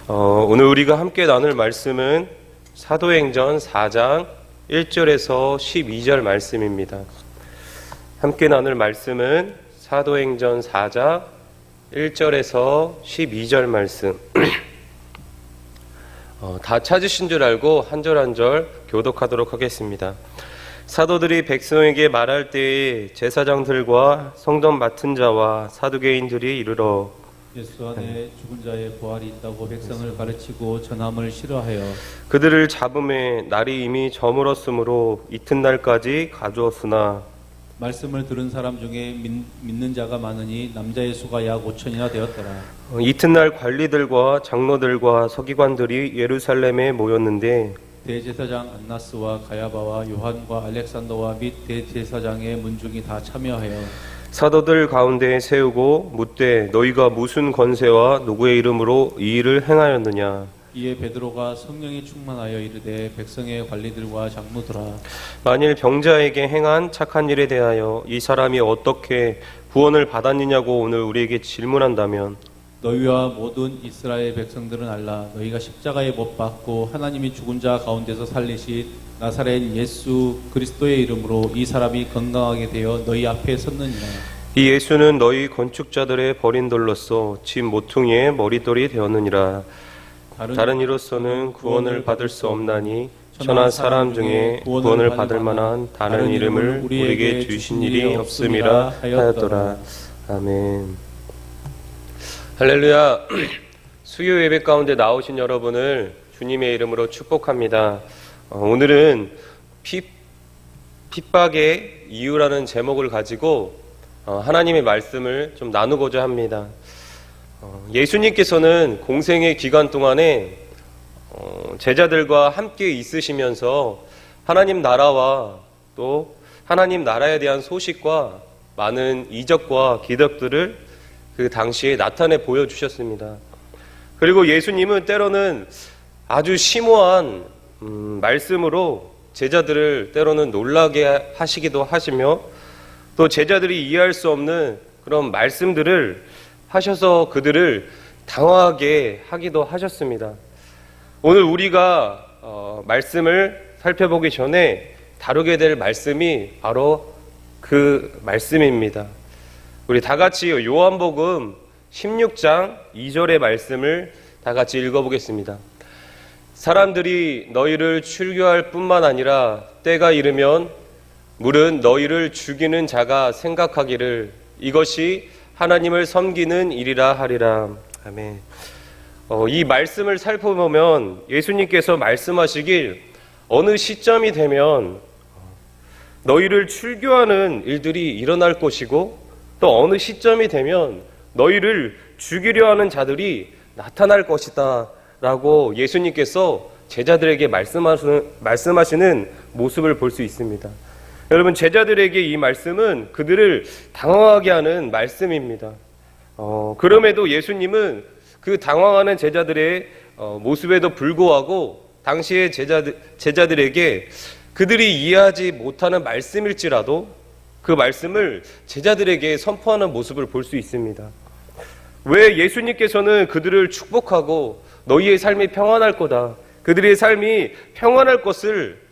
오늘 우리가 함께 나눌 말씀은 사도행전 4장 1절에서 12절 말씀입니다. 함께 나눌 말씀은 사도행전 4장 1절에서 12절 말씀. 다 찾으신 줄 알고 한 절 한 절 교독하도록 하겠습니다. 사도들이 백성에게 말할 때에 제사장들과 성전 맡은 자와 사두개인들이 이르러 예수 안에 죽은 자의 부활이 있다고 백성을 가르치고 전함을 싫어하여 그들을 잡음에 날이 이미 저물었으므로 이튿날까지 가두었으나 말씀을 들은 사람 중에 믿는 자가 많으니 남자의 수가 약 5천이나 되었더라. 이튿날 관리들과 장로들과 서기관들이 예루살렘에 모였는데 대제사장 안나스와 가야바와 요한과 알렉산더와 및 대제사장의 문중이 다 참여하여 사도들 가운데 세우고 묻되 너희가 무슨 권세와 누구의 이름으로 이 일을 행하였느냐. 이에 베드로가 성령이 충만하여 이르되 백성의 관리들과 장로들아 만일 병자에게 행한 착한 일에 대하여 이 사람이 어떻게 구원을 받았느냐고 오늘 우리에게 질문한다면 너희와 모든 이스라엘 백성들은 알라. 너희가 십자가에 못 박고 하나님이 죽은 자 가운데서 살리신 나사렛 예수 그리스도의 이름으로 이 사람이 건강하게 되어 너희 앞에 섰느니라. 이 예수는 너희 건축자들의 버린 돌로서 집 모퉁이의 머릿돌이 되었느니라. 다른 이로서는 구원을 받을 수 없나니 천하 사람 중에 구원을 받을 만한 다른 이름을 우리에게 주신 일이 없음이라 하였더라. 아멘. 할렐루야. 수요 예배 가운데 나오신 여러분을 주님의 이름으로 축복합니다. 오늘은 핍박의 이유라는 제목을 가지고 하나님의 말씀을 좀 나누고자 합니다. 예수님께서는 공생의 기간 동안에 제자들과 함께 있으시면서 하나님 나라와 또 하나님 나라에 대한 소식과 많은 이적과 기적들을 그 당시에 나타내 보여주셨습니다. 그리고 예수님은 때로는 아주 심오한 말씀으로 제자들을 때로는 놀라게 하시기도 하시며 또 제자들이 이해할 수 없는 그런 말씀들을 하셔서 그들을 당황하게 하기도 하셨습니다. 오늘 우리가 말씀을 살펴보기 전에 다루게 될 말씀이 바로 그 말씀입니다. 우리 다 같이 요한복음 16장 2절의 말씀을 다 같이 읽어보겠습니다. 사람들이 너희를 출교할 뿐만 아니라 때가 이르면 물은 너희를 죽이는 자가 생각하기를 이것이 하나님을 섬기는 일이라 하리라. 아멘. 이 말씀을 살펴보면 예수님께서 말씀하시길 어느 시점이 되면 너희를 출교하는 일들이 일어날 것이고 또 어느 시점이 되면 너희를 죽이려 하는 자들이 나타날 것이다 라고 예수님께서 제자들에게 말씀하시는 모습을 볼 수 있습니다. 여러분, 제자들에게 이 말씀은 그들을 당황하게 하는 말씀입니다. 그럼에도 예수님은 그 당황하는 제자들의 모습에도 불구하고 당시의 제자들에게 그들이 이해하지 못하는 말씀일지라도 그 말씀을 제자들에게 선포하는 모습을 볼 수 있습니다. 왜 예수님께서는 그들을 축복하고 너희의 삶이 평안할 거다, 그들의 삶이 평안할 것을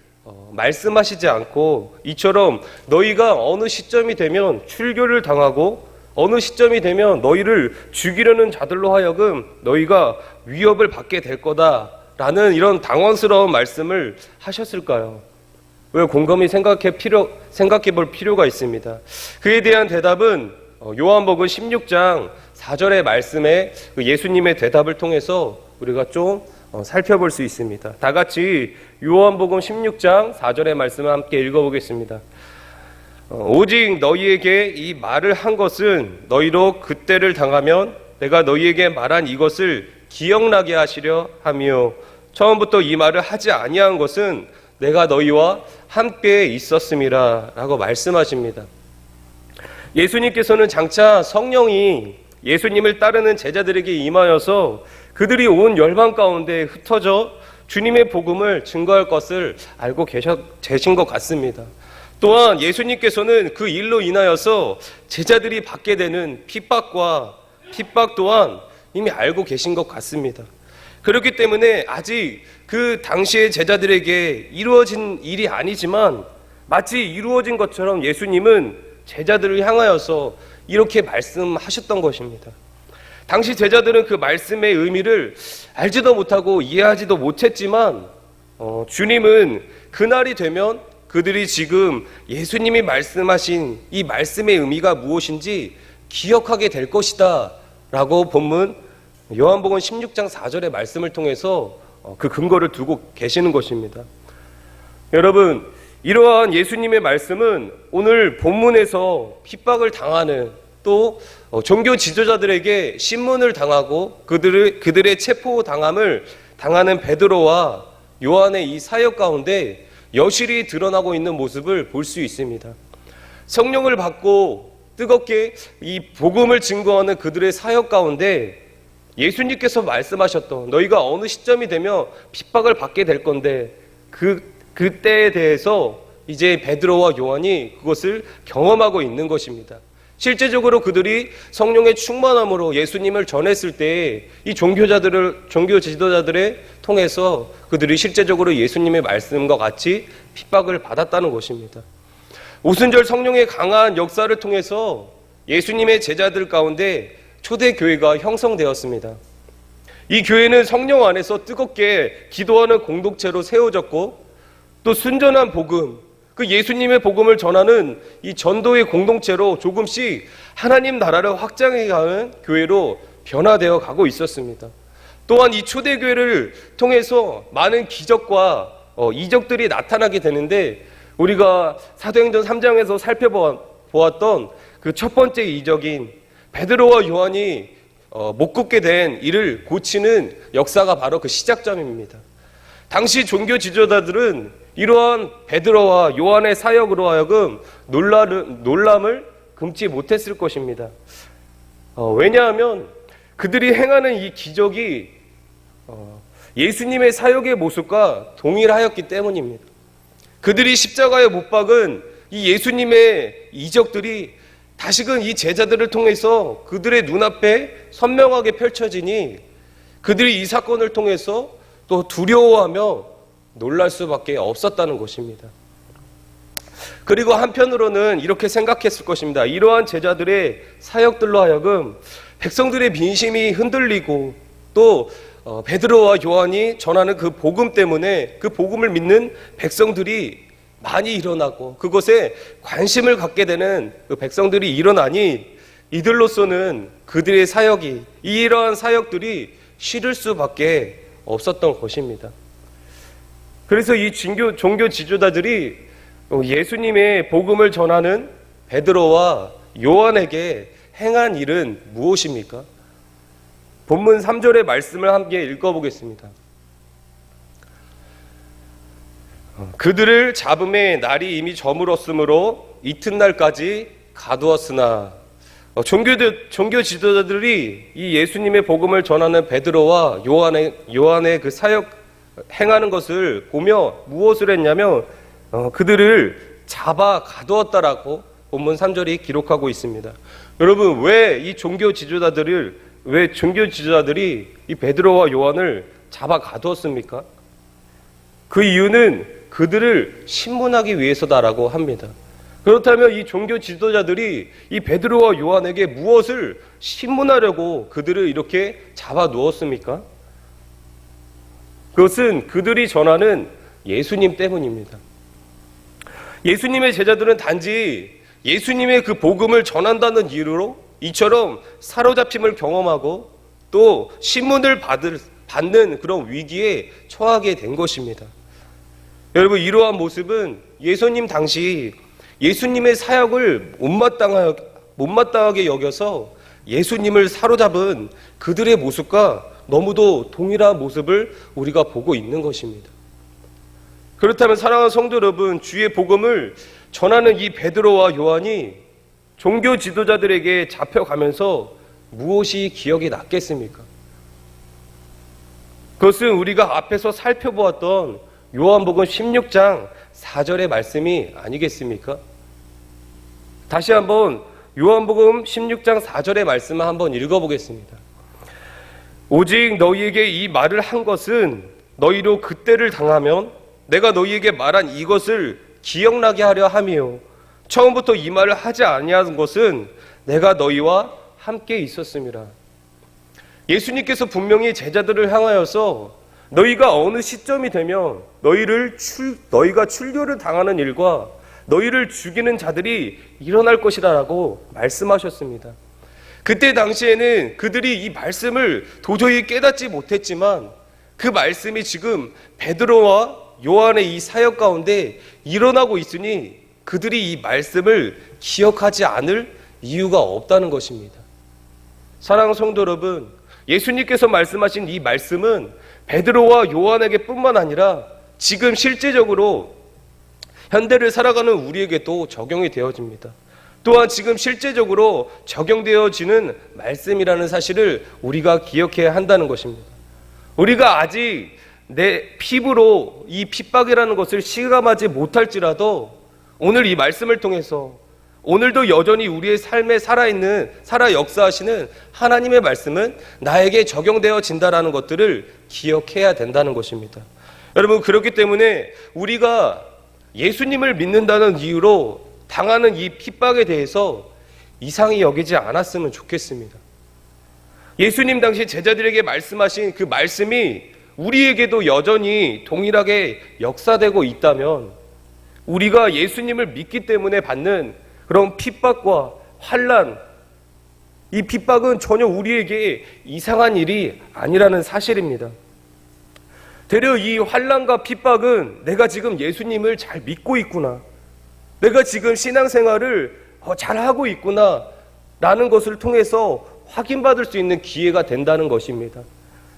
말씀하시지 않고 이처럼 너희가 어느 시점이 되면 출교를 당하고 어느 시점이 되면 너희를 죽이려는 자들로 하여금 너희가 위협을 받게 될 거다라는 이런 당황스러운 말씀을 하셨을까요? 왜 곰곰이 생각해 볼 필요가 있습니다. 그에 대한 대답은 요한복음 16장 4절의 말씀에 예수님의 대답을 통해서 우리가 좀 살펴볼 수 있습니다. 다 같이 요한복음 16장 4절의 말씀을 함께 읽어보겠습니다. 오직 너희에게 이 말을 한 것은 너희로 그때를 당하면 내가 너희에게 말한 이것을 기억나게 하시려 하며 처음부터 이 말을 하지 아니한 것은 내가 너희와 함께 있었음이라 라고 말씀하십니다. 예수님께서는 장차 성령이 예수님을 따르는 제자들에게 임하여서 그들이 온 열방 가운데 흩어져 주님의 복음을 증거할 것을 알고 계신 것 같습니다. 또한 예수님께서는 그 일로 인하여서 제자들이 받게 되는 핍박 또한 이미 알고 계신 것 같습니다. 그렇기 때문에 아직 그 당시의 제자들에게 이루어진 일이 아니지만 마치 이루어진 것처럼 예수님은 제자들을 향하여서 이렇게 말씀하셨던 것입니다. 당시 제자들은 그 말씀의 의미를 알지도 못하고 이해하지도 못했지만 주님은 그날이 되면 그들이 지금 예수님이 말씀하신 이 말씀의 의미가 무엇인지 기억하게 될 것이다 라고 본문 요한복음 16장 4절의 말씀을 통해서 그 근거를 두고 계시는 것입니다. 여러분, 이러한 예수님의 말씀은 오늘 본문에서 핍박을 당하는 또 종교 지도자들에게 신문을 당하고 그들의 체포당함을 당하는 베드로와 요한의 이 사역 가운데 여실히 드러나고 있는 모습을 볼 수 있습니다. 성령을 받고 뜨겁게 이 복음을 증거하는 그들의 사역 가운데 예수님께서 말씀하셨던 너희가 어느 시점이 되면 핍박을 받게 될 건데 그때에 대해서 이제 베드로와 요한이 그것을 경험하고 있는 것입니다. 실제적으로 그들이 성령의 충만함으로 예수님을 전했을 때 이 종교 지도자들을 통해서 그들이 실제적으로 예수님의 말씀과 같이 핍박을 받았다는 것입니다. 오순절 성령의 강한 역사를 통해서 예수님의 제자들 가운데 초대교회가 형성되었습니다. 이 교회는 성령 안에서 뜨겁게 기도하는 공동체로 세워졌고 또 순전한 복음, 그 예수님의 복음을 전하는 이 전도의 공동체로 조금씩 하나님 나라를 확장해가는 교회로 변화되어 가고 있었습니다. 또한 이 초대교회를 통해서 많은 기적과 이적들이 나타나게 되는데 우리가 사도행전 3장에서 살펴보았던 그 첫 번째 이적인 베드로와 요한이 못 걷게 된 이를 고치는 역사가 바로 그 시작점입니다. 당시 종교 지도자들은 이러한 베드로와 요한의 사역으로 하여금 놀람을 금치 못했을 것입니다. 왜냐하면 그들이 행하는 이 기적이 예수님의 사역의 모습과 동일하였기 때문입니다. 그들이 십자가에 못 박은 이 예수님의 이적들이 다시금 이 제자들을 통해서 그들의 눈앞에 선명하게 펼쳐지니 그들이 이 사건을 통해서 또 두려워하며 놀랄 수밖에 없었다는 것입니다. 그리고 한편으로는 이렇게 생각했을 것입니다. 이러한 제자들의 사역들로 하여금 백성들의 민심이 흔들리고 또 베드로와 요한이 전하는 그 복음 때문에 그 복음을 믿는 백성들이 많이 일어나고 그것에 관심을 갖게 되는 그 백성들이 일어나니 이들로서는 그들의 사역이 이러한 사역들이 싫을 수밖에 없었던 것입니다. 그래서 이 종교 지도자들이 예수님의 복음을 전하는 베드로와 요한에게 행한 일은 무엇입니까? 본문 3절의 말씀을 함께 읽어보겠습니다. 그들을 잡음에 날이 이미 저물었으므로 이튿날까지 가두었으나 종교 지도자들이 이 예수님의 복음을 전하는 베드로와 요한의 그 사역 행하는 것을 보며 무엇을 했냐면 그들을 잡아 가두었다라고 본문 3절이 기록하고 있습니다. 여러분, 왜 종교 지도자들이 이 베드로와 요한을 잡아 가두었습니까? 그 이유는 그들을 신문하기 위해서다라고 합니다. 그렇다면 이 종교 지도자들이 이 베드로와 요한에게 무엇을 신문하려고 그들을 이렇게 잡아 누웠습니까? 그것은 그들이 전하는 예수님 때문입니다. 예수님의 제자들은 단지 예수님의 그 복음을 전한다는 이유로 이처럼 사로잡힘을 경험하고 또 신문을 받는 그런 위기에 처하게 된 것입니다. 여러분, 이러한 모습은 예수님 당시 예수님의 사역을 못마땅하게 여겨서 예수님을 사로잡은 그들의 모습과 너무도 동일한 모습을 우리가 보고 있는 것입니다. 그렇다면 사랑하는 성도 여러분, 주의 복음을 전하는 이 베드로와 요한이 종교 지도자들에게 잡혀가면서 무엇이 기억이 났겠습니까? 그것은 우리가 앞에서 살펴보았던 요한복음 16장 4절의 말씀이 아니겠습니까? 다시 한번 요한복음 16장 4절의 말씀을 한번 읽어보겠습니다. 오직 너희에게 이 말을 한 것은 너희로 그때를 당하면 내가 너희에게 말한 이것을 기억나게 하려 함이요 처음부터 이 말을 하지 아니한 것은 내가 너희와 함께 있었음이라. 예수님께서 분명히 제자들을 향하여서 너희가 어느 시점이 되면 너희가 출교를 당하는 일과 너희를 죽이는 자들이 일어날 것이라고 말씀하셨습니다. 그때 당시에는 그들이 이 말씀을 도저히 깨닫지 못했지만 그 말씀이 지금 베드로와 요한의 이 사역 가운데 일어나고 있으니 그들이 이 말씀을 기억하지 않을 이유가 없다는 것입니다. 사랑하는 성도 여러분, 예수님께서 말씀하신 이 말씀은 베드로와 요한에게 뿐만 아니라 지금 실제적으로 현대를 살아가는 우리에게도 적용이 되어집니다. 또한 지금 실제적으로 적용되어지는 말씀이라는 사실을 우리가 기억해야 한다는 것입니다. 우리가 아직 내 피부로 이 핍박이라는 것을 실감하지 못할지라도 오늘 이 말씀을 통해서 오늘도 여전히 우리의 삶에 살아 역사하시는 하나님의 말씀은 나에게 적용되어진다라는 것들을 기억해야 된다는 것입니다. 여러분, 그렇기 때문에 우리가 예수님을 믿는다는 이유로 당하는 이 핍박에 대해서 이상히 여기지 않았으면 좋겠습니다. 예수님 당시 제자들에게 말씀하신 그 말씀이 우리에게도 여전히 동일하게 역사되고 있다면 우리가 예수님을 믿기 때문에 받는 그런 핍박과 환난, 이 핍박은 전혀 우리에게 이상한 일이 아니라는 사실입니다. 되려 이 환난과 핍박은 내가 지금 예수님을 잘 믿고 있구나, 내가 지금 신앙생활을 잘하고 있구나 라는 것을 통해서 확인받을 수 있는 기회가 된다는 것입니다.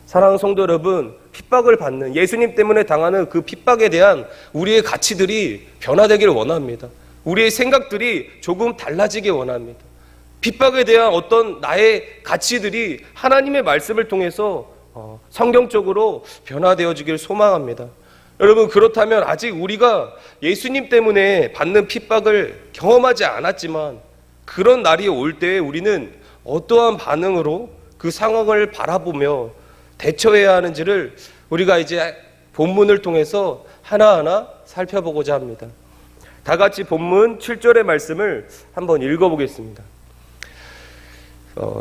사랑하는 성도 여러분, 핍박을 받는, 예수님 때문에 당하는 그 핍박에 대한 우리의 가치들이 변화되기를 원합니다. 우리의 생각들이 조금 달라지길 원합니다. 핍박에 대한 어떤 나의 가치들이 하나님의 말씀을 통해서 성경적으로 변화되어지길 소망합니다. 여러분, 그렇다면 아직 우리가 예수님 때문에 받는 핍박을 경험하지 않았지만 그런 날이 올 때 우리는 어떠한 반응으로 그 상황을 바라보며 대처해야 하는지를 우리가 이제 본문을 통해서 하나하나 살펴보고자 합니다. 다 같이 본문 7절의 말씀을 한번 읽어보겠습니다.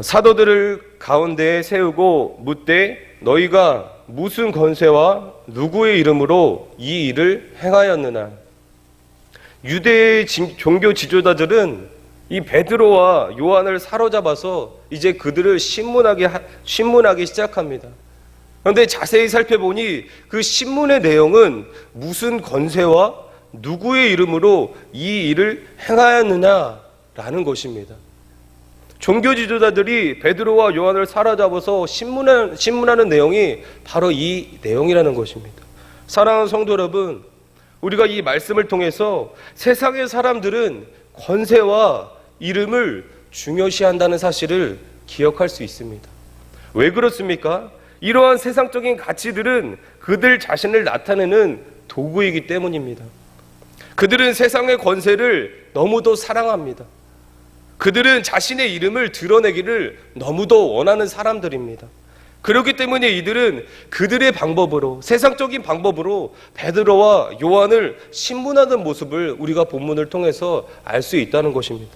사도들을 가운데에 세우고 묻되 너희가 무슨 권세와 누구의 이름으로 이 일을 행하였느냐. 유대의 종교 지도자들은 이 베드로와 요한을 사로잡아서 이제 그들을 신문하기 시작합니다. 그런데 자세히 살펴보니 그 신문의 내용은 무슨 권세와 누구의 이름으로 이 일을 행하였느냐라는 것입니다. 종교 지도자들이 베드로와 요한을 사로잡아서 신문하는 내용이 바로 이 내용이라는 것입니다. 사랑하는 성도 여러분, 우리가 이 말씀을 통해서 세상의 사람들은 권세와 이름을 중요시한다는 사실을 기억할 수 있습니다. 왜 그렇습니까? 이러한 세상적인 가치들은 그들 자신을 나타내는 도구이기 때문입니다. 그들은 세상의 권세를 너무도 사랑합니다. 그들은 자신의 이름을 드러내기를 너무도 원하는 사람들입니다. 그렇기 때문에 이들은 그들의 방법으로, 세상적인 방법으로 베드로와 요한을 신문하는 모습을 우리가 본문을 통해서 알 수 있다는 것입니다.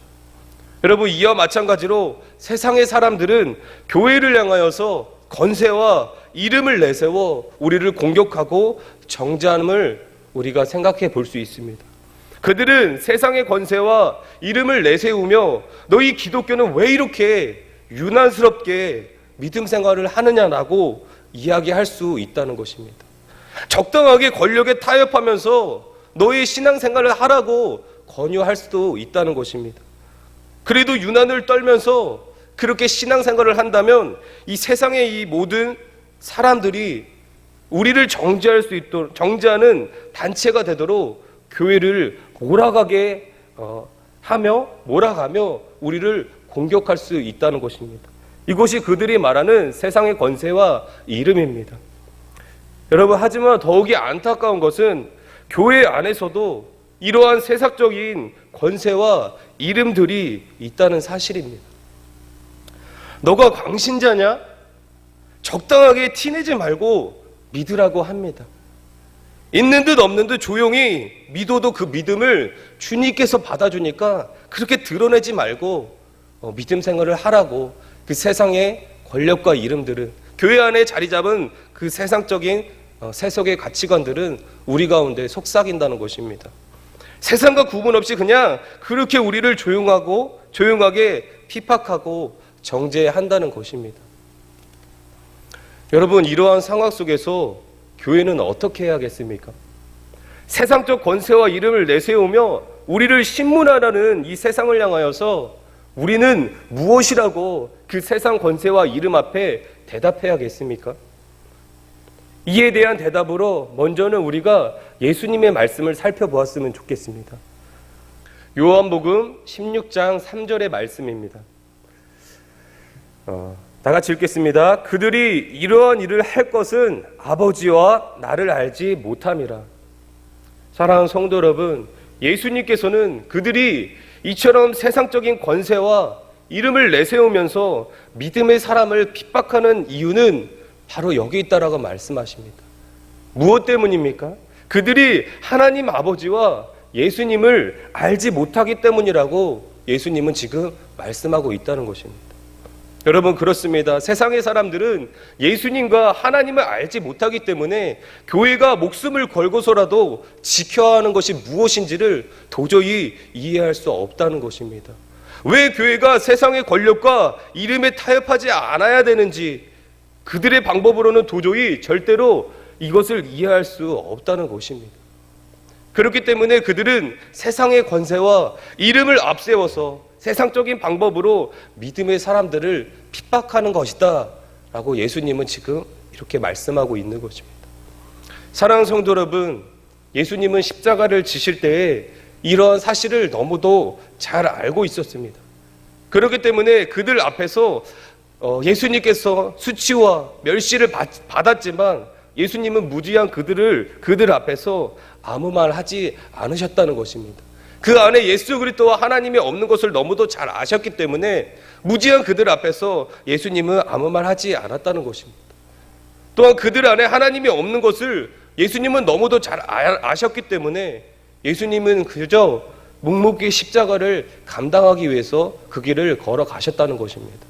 여러분, 이와 마찬가지로 세상의 사람들은 교회를 향하여서 권세와 이름을 내세워 우리를 공격하고 정죄함을 우리가 생각해 볼 수 있습니다. 그들은 세상의 권세와 이름을 내세우며 너희 기독교는 왜 이렇게 유난스럽게 믿음 생활을 하느냐라고 이야기할 수 있다는 것입니다. 적당하게 권력에 타협하면서 너희 신앙생활을 하라고 권유할 수도 있다는 것입니다. 그래도 유난을 떨면서 그렇게 신앙생활을 한다면 이 세상의 이 모든 사람들이 우리를 정죄하는 단체가 되도록 교회를 몰아가며 우리를 공격할 수 있다는 것입니다. 이것이 그들이 말하는 세상의 권세와 이름입니다. 여러분, 하지만 더욱이 안타까운 것은 교회 안에서도 이러한 세상적인 권세와 이름들이 있다는 사실입니다. 너가 광신자냐? 적당하게 티내지 말고 믿으라고 합니다. 있는 듯 없는 듯 조용히 믿어도 그 믿음을 주님께서 받아주니까 그렇게 드러내지 말고 믿음 생활을 하라고 그 세상의 권력과 이름들은, 교회 안에 자리 잡은 그 세상적인 세속의 가치관들은 우리 가운데 속삭인다는 것입니다. 세상과 구분 없이 그냥 그렇게 우리를 조용하게 핍박하고 정죄한다는 것입니다. 여러분, 이러한 상황 속에서 교회는 어떻게 해야겠습니까? 세상적 권세와 이름을 내세우며 우리를 신문하라는 이 세상을 향하여서 우리는 무엇이라고 그 세상 권세와 이름 앞에 대답해야겠습니까? 이에 대한 대답으로 먼저는 우리가 예수님의 말씀을 살펴보았으면 좋겠습니다. 요한복음 16장 3절의 말씀입니다. 다 같이 읽겠습니다. 그들이 이러한 일을 할 것은 아버지와 나를 알지 못함이라. 사랑하는 성도 여러분, 예수님께서는 그들이 이처럼 세상적인 권세와 이름을 내세우면서 믿음의 사람을 핍박하는 이유는 바로 여기 있다라고 말씀하십니다. 무엇 때문입니까? 그들이 하나님 아버지와 예수님을 알지 못하기 때문이라고 예수님은 지금 말씀하고 있다는 것입니다. 여러분, 그렇습니다. 세상의 사람들은 예수님과 하나님을 알지 못하기 때문에 교회가 목숨을 걸고서라도 지켜야 하는 것이 무엇인지를 도저히 이해할 수 없다는 것입니다. 왜 교회가 세상의 권력과 이름에 타협하지 않아야 되는지 그들의 방법으로는 도저히 절대로 이것을 이해할 수 없다는 것입니다. 그렇기 때문에 그들은 세상의 권세와 이름을 앞세워서 세상적인 방법으로 믿음의 사람들을 핍박하는 것이다 라고 예수님은 지금 이렇게 말씀하고 있는 것입니다. 사랑하는 성도 여러분, 예수님은 십자가를 지실 때에 이러한 사실을 너무도 잘 알고 있었습니다. 그렇기 때문에 그들 앞에서 예수님께서 수치와 멸시를 받았지만 예수님은 무지한 그들 앞에서 아무 말 하지 않으셨다는 것입니다. 그 안에 예수 그리스도와 하나님이 없는 것을 너무도 잘 아셨기 때문에 무지한 그들 앞에서 예수님은 아무 말 하지 않았다는 것입니다. 또한 그들 안에 하나님이 없는 것을 예수님은 너무도 잘 아셨기 때문에 예수님은 그저 묵묵히 십자가를 감당하기 위해서 그 길을 걸어가셨다는 것입니다.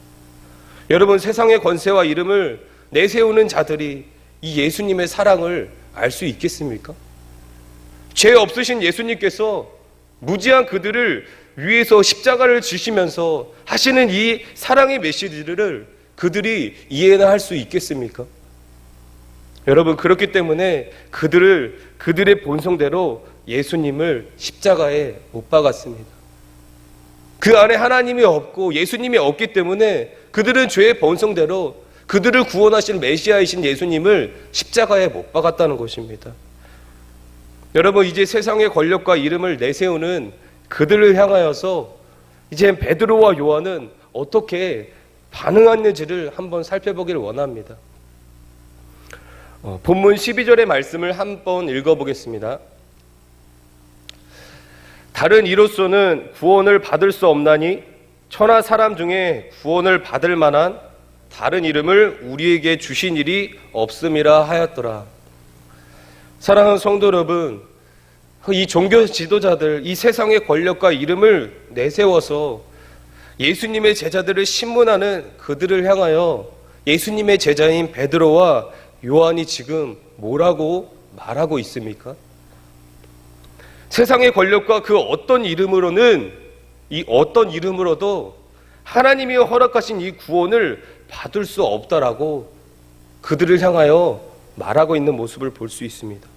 여러분, 세상의 권세와 이름을 내세우는 자들이 이 예수님의 사랑을 알 수 있겠습니까? 죄 없으신 예수님께서 무지한 그들을 위해서 십자가를 지시면서 하시는 이 사랑의 메시지를 그들이 이해나 할 수 있겠습니까? 여러분, 그렇기 때문에 그들의 본성대로 예수님을 십자가에 못 박았습니다. 그 안에 하나님이 없고 예수님이 없기 때문에 그들은 죄의 본성대로 그들을 구원하실 메시아이신 예수님을 십자가에 못 박았다는 것입니다. 여러분, 이제 세상의 권력과 이름을 내세우는 그들을 향하여서 이제 베드로와 요한은 어떻게 반응했는지를 한번 살펴보기를 원합니다. 본문 12절의 말씀을 한번 읽어보겠습니다. 다른 이로서는 구원을 받을 수 없나니 천하 사람 중에 구원을 받을 만한 다른 이름을 우리에게 주신 일이 없음이라 하였더라. 사랑하는 성도 여러분, 이 종교 지도자들, 이 세상의 권력과 이름을 내세워서 예수님의 제자들을 신문하는 그들을 향하여 예수님의 제자인 베드로와 요한이 지금 뭐라고 말하고 있습니까? 세상의 권력과 그 어떤 이름으로도 하나님이 허락하신 이 구원을 받을 수 없다라고 그들을 향하여 말하고 있는 모습을 볼 수 있습니다.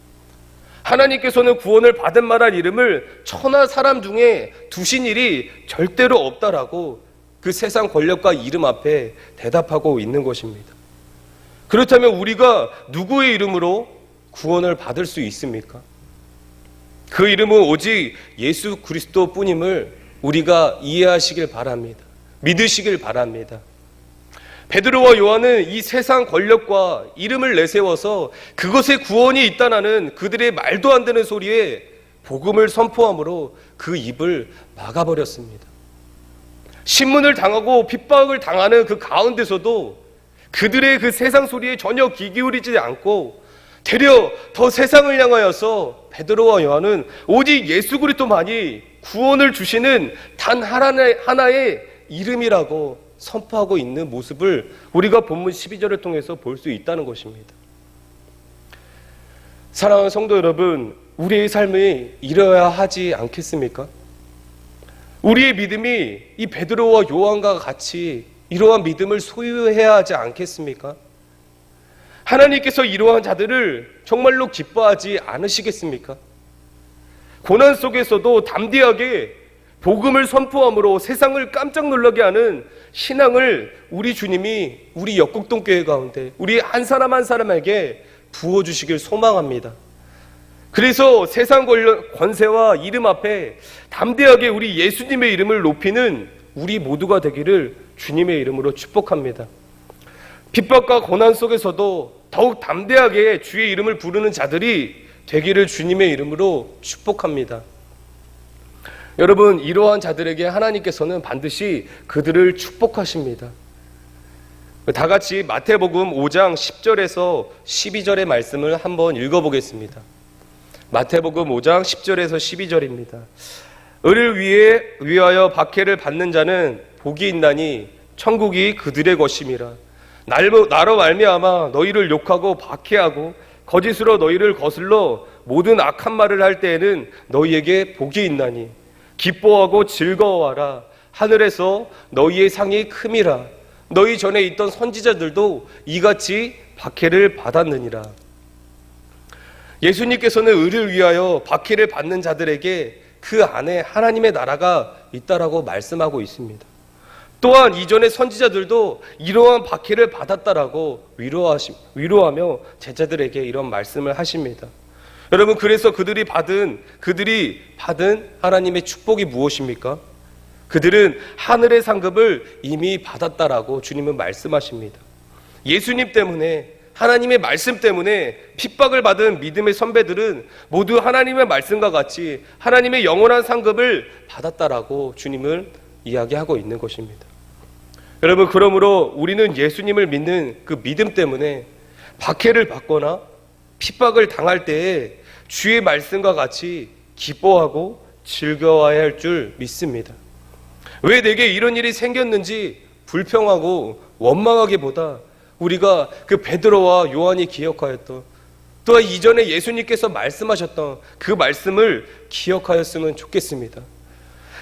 하나님께서는 구원을 받을 만한 이름을 천하 사람 중에 두신 일이 절대로 없다라고 그 세상 권력과 이름 앞에 대답하고 있는 것입니다. 그렇다면 우리가 누구의 이름으로 구원을 받을 수 있습니까? 그 이름은 오직 예수 그리스도 뿐임을 우리가 이해하시길 바랍니다. 믿으시길 바랍니다. 베드로와 요한은 이 세상 권력과 이름을 내세워서 그것에 구원이 있다는 그들의 말도 안 되는 소리에 복음을 선포함으로 그 입을 막아버렸습니다. 신문을 당하고 핍박을 당하는 그 가운데서도 그들의 그 세상 소리에 전혀 귀 기울이지 않고 되려 더 세상을 향하여서 베드로와 요한은 오직 예수 그리스도만이 구원을 주시는 단 하나의 이름이라고 선포하고 있는 모습을 우리가 본문 12절을 통해서 볼 수 있다는 것입니다. 사랑하는 성도 여러분, 우리의 삶이 이러야 하지 않겠습니까? 우리의 믿음이 이 베드로와 요한과 같이 이러한 믿음을 소유해야 하지 않겠습니까? 하나님께서 이러한 자들을 정말로 기뻐하지 않으시겠습니까? 고난 속에서도 담대하게 복음을 선포함으로 세상을 깜짝 놀라게 하는 신앙을 우리 주님이 우리 역곡동교회 가운데 우리 한 사람 한 사람에게 부어주시길 소망합니다. 그래서 세상 권세와 이름 앞에 담대하게 우리 예수님의 이름을 높이는 우리 모두가 되기를 주님의 이름으로 축복합니다. 핍박과 고난 속에서도 더욱 담대하게 주의 이름을 부르는 자들이 되기를 주님의 이름으로 축복합니다. 여러분, 이러한 자들에게 하나님께서는 반드시 그들을 축복하십니다. 다 같이 마태복음 5장 10절에서 12절의 말씀을 한번 읽어보겠습니다. 마태복음 5장 10절에서 12절입니다. 을을 위하여 박해를 받는 자는 복이 있나니 천국이 그들의 것임이라. 나로 말미암아 너희를 욕하고 박해하고 거짓으로 너희를 거슬러 모든 악한 말을 할 때에는 너희에게 복이 있나니 기뻐하고 즐거워하라. 하늘에서 너희의 상이 큼이라. 너희 전에 있던 선지자들도 이같이 박해를 받았느니라. 예수님께서는 의를 위하여 박해를 받는 자들에게 그 안에 하나님의 나라가 있다라고 말씀하고 있습니다. 또한 이전의 선지자들도 이러한 박해를 받았다라고 위로하며 제자들에게 이런 말씀을 하십니다. 여러분, 그래서 그들이 받은 하나님의 축복이 무엇입니까? 그들은 하늘의 상급을 이미 받았다라고 주님은 말씀하십니다. 예수님 때문에, 하나님의 말씀 때문에 핍박을 받은 믿음의 선배들은 모두 하나님의 말씀과 같이 하나님의 영원한 상급을 받았다라고 주님을 이야기하고 있는 것입니다. 여러분, 그러므로 우리는 예수님을 믿는 그 믿음 때문에 박해를 받거나 핍박을 당할 때에 주의 말씀과 같이 기뻐하고 즐거워해야 할 줄 믿습니다. 왜 내게 이런 일이 생겼는지 불평하고 원망하기보다 우리가 그 베드로와 요한이 기억하였던, 또한 이전에 예수님께서 말씀하셨던 그 말씀을 기억하였으면 좋겠습니다.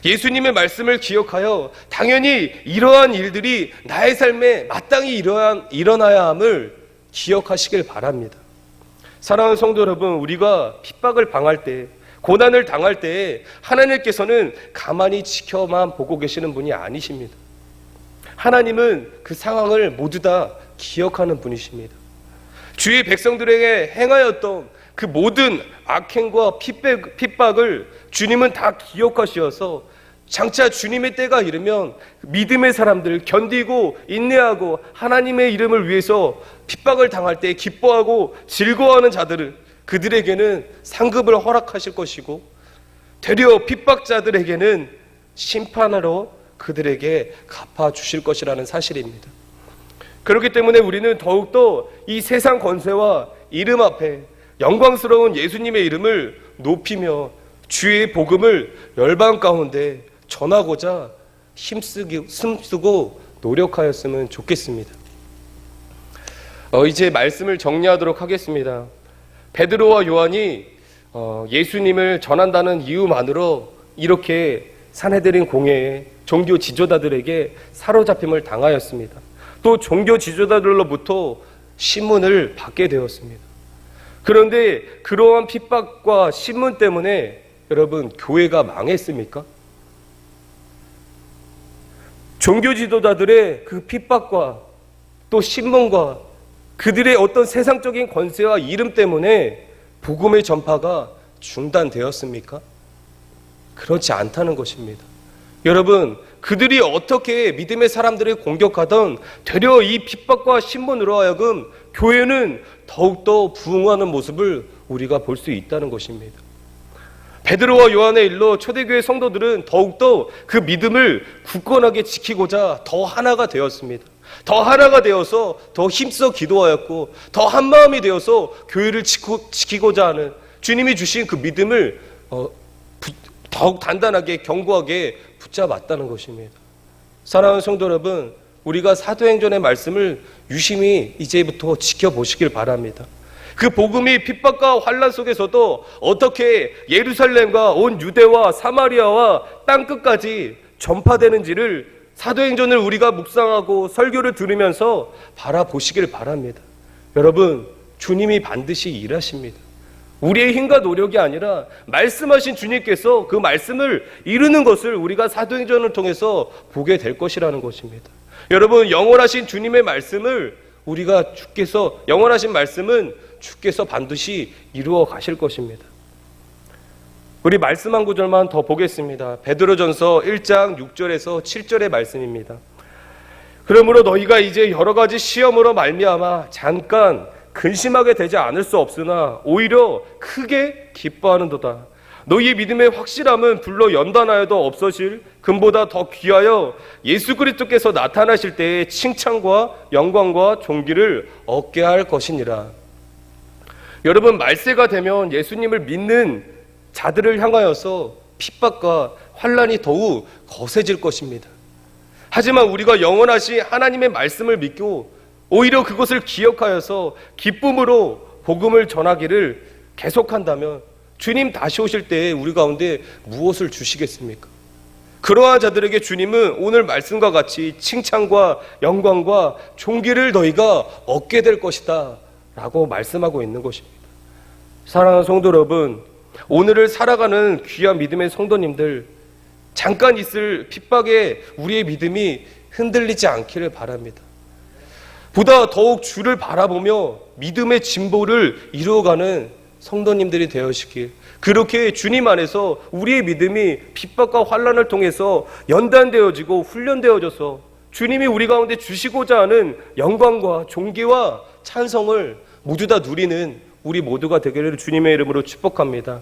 예수님의 말씀을 기억하여 당연히 이러한 일들이 나의 삶에 마땅히 일어나야 함을 기억하시길 바랍니다. 사랑하는 성도 여러분, 우리가 핍박을 당할 때, 고난을 당할 때 하나님께서는 가만히 지켜만 보고 계시는 분이 아니십니다. 하나님은 그 상황을 모두 다 기억하는 분이십니다. 주의 백성들에게 행하였던 그 모든 악행과 핍박을 주님은 다 기억하시어서 장차 주님의 때가 이르면 믿음의 사람들, 견디고 인내하고 하나님의 이름을 위해서 핍박을 당할 때 기뻐하고 즐거워하는 자들을, 그들에게는 상급을 허락하실 것이고 되려 핍박자들에게는 심판하러 그들에게 갚아주실 것이라는 사실입니다. 그렇기 때문에 우리는 더욱더 이 세상 권세와 이름 앞에 영광스러운 예수님의 이름을 높이며 주의 복음을 열방 가운데 전하고자 힘쓰고 노력하였으면 좋겠습니다. 이제 말씀을 정리하도록 하겠습니다. 베드로와 요한이 예수님을 전한다는 이유만으로 이렇게 산헤드린 공회에 종교 지도자들에게 사로잡힘을 당하였습니다. 또 종교 지도자들로부터 신문을 받게 되었습니다. 그런데 그러한 핍박과 신문 때문에 여러분, 교회가 망했습니까? 종교 지도자들의 그 핍박과 또 신문과 그들의 어떤 세상적인 권세와 이름 때문에 복음의 전파가 중단되었습니까? 그렇지 않다는 것입니다. 여러분, 그들이 어떻게 믿음의 사람들을 공격하던 되려 이 핍박과 신문으로 하여금 교회는 더욱더 부흥하는 모습을 우리가 볼 수 있다는 것입니다. 베드로와 요한의 일로 초대교회 성도들은 더욱더 그 믿음을 굳건하게 지키고자 더 하나가 되었습니다. 더 하나가 되어서 더 힘써 기도하였고 더 한마음이 되어서 교회를 지키고자 하는 주님이 주신 그 믿음을 더욱 단단하게 견고하게 붙잡았다는 것입니다. 사랑하는 성도 여러분, 우리가 사도행전의 말씀을 유심히 이제부터 지켜보시길 바랍니다. 그 복음이 핍박과 환난 속에서도 어떻게 예루살렘과 온 유대와 사마리아와 땅끝까지 전파되는지를 사도행전을 우리가 묵상하고 설교를 들으면서 바라보시길 바랍니다. 여러분, 주님이 반드시 일하십니다. 우리의 힘과 노력이 아니라 말씀하신 주님께서 그 말씀을 이루는 것을 우리가 사도행전을 통해서 보게 될 것이라는 것입니다. 여러분, 영원하신 주님의 말씀을 우리가 영원하신 말씀은 주께서 반드시 이루어 가실 것입니다. 우리 말씀 한 구절만 더 보겠습니다. 베드로전서 1장 6절에서 7절의 말씀입니다. 그러므로 너희가 이제 여러 가지 시험으로 말미암아 잠깐 근심하게 되지 않을 수 없으나 오히려 크게 기뻐하는도다. 너희의 믿음의 확실함은 불로 연단하여도 없어질 금보다 더 귀하여 예수 그리스도께서 나타나실 때에 칭찬과 영광과 존귀를 얻게 할 것이니라. 여러분, 말세가 되면 예수님을 믿는 자들을 향하여서 핍박과 환난이 더욱 거세질 것입니다. 하지만 우리가 영원하신 하나님의 말씀을 믿고 오히려 그것을 기억하여서 기쁨으로 복음을 전하기를 계속한다면 주님 다시 오실 때에 우리 가운데 무엇을 주시겠습니까? 그러한 자들에게 주님은 오늘 말씀과 같이 칭찬과 영광과 존귀를 너희가 얻게 될 것이다 라고 말씀하고 있는 것입니다. 사랑하는 성도 여러분, 오늘을 살아가는 귀한 믿음의 성도님들, 잠깐 있을 핍박에 우리의 믿음이 흔들리지 않기를 바랍니다. 보다 더욱 주를 바라보며 믿음의 진보를 이루어가는 성도님들이 되어시길, 그렇게 주님 안에서 우리의 믿음이 핍박과 환난을 통해서 연단되어지고 훈련되어져서 주님이 우리 가운데 주시고자 하는 영광과 존귀와 찬성을 모두 다 누리는 우리 모두가 되기를 주님의 이름으로 축복합니다.